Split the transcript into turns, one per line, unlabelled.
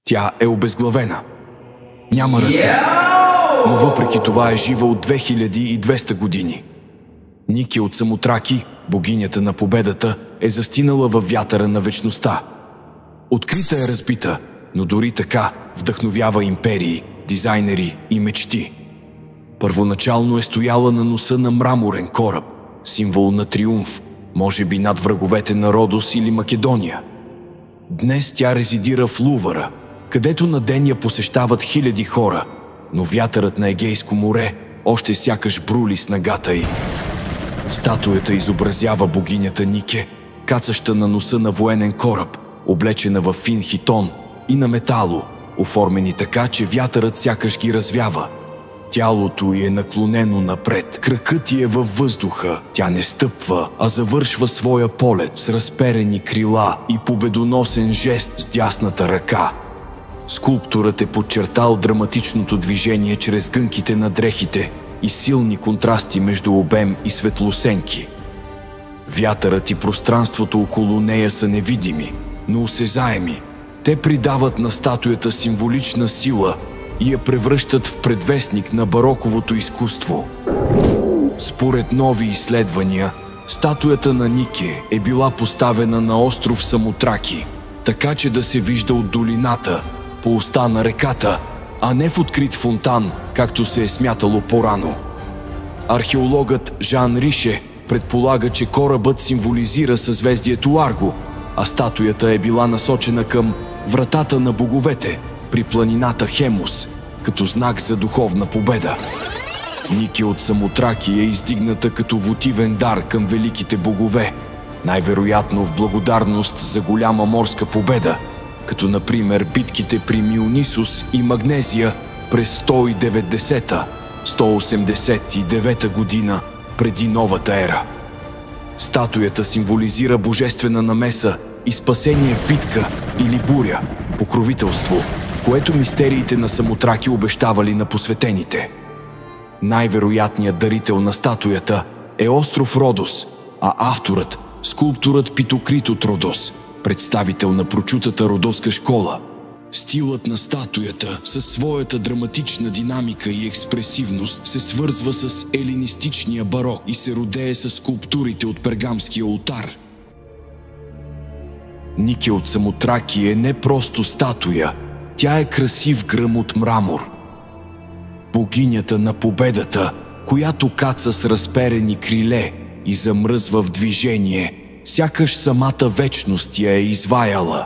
Тя е обезглавена. Няма ръце, но въпреки това е жива от 2200 години. Ники от Самотраки, богинята на победата, е застинала във вятъра на вечността. Открита е разбита, но дори така вдъхновява империи, дизайнери и мечти. Първоначално е стояла на носа на мраморен кораб, символ на триумф, може би над враговете на Родос или Македония. Днес тя резидира в Лувъра, където на ден я посещават хиляди хора, но вятърът на Егейско море още сякаш брули с нагата й. Статуята изобразява богинята Нике, кацаща на носа на военен кораб, облечена в фин хитон и на метало, оформени така, че вятърът сякаш ги развява. Тялото й е наклонено напред, кракът й е във въздуха. Тя не стъпва, а завършва своя полет с разперени крила и победоносен жест с дясната ръка. Скулпторът е подчертал драматичното движение чрез гънките на дрехите и силни контрасти между обем и светлосенки. Вятърът и пространството около нея са невидими, но осезаеми. Те придават на статуята символична сила и я превръщат в предвестник на бароковото изкуство. Според нови изследвания, статуята на Нике е била поставена на остров Самотраки, така че да се вижда от долината, по уста на реката, а не в открит фонтан, както се е смятало по-рано. Археологът Жан Рише предполага, че корабът символизира съзвездието Арго, а статуята е била насочена към вратата на боговете при планината Хемус, като знак за духовна победа. Ники от Самотраки е издигната като вотивен дар към великите богове, най-вероятно в благодарност за голяма морска победа, като например битките при Мионисус и Магнезия през 190-189 година преди новата ера. Статуята символизира божествена намеса и спасение в битка или буря, покровителство, което мистериите на Самотраки обещавали на посветените. Най-вероятният дарител на статуята е остров Родос, а авторът – скулпторът Питокрит от Родос, представител на прочутата родоска школа. Стилът на статуята със своята драматична динамика и експресивност се свързва с елинистичния барок и се родее с скулптурите от пергамския олтар. Нике от Самотраки е не просто статуя, тя е красив гръм от мрамор. Богинята на победата, която каца с разперени криле и замръзва в движение, сякаш самата вечност я е изваяла.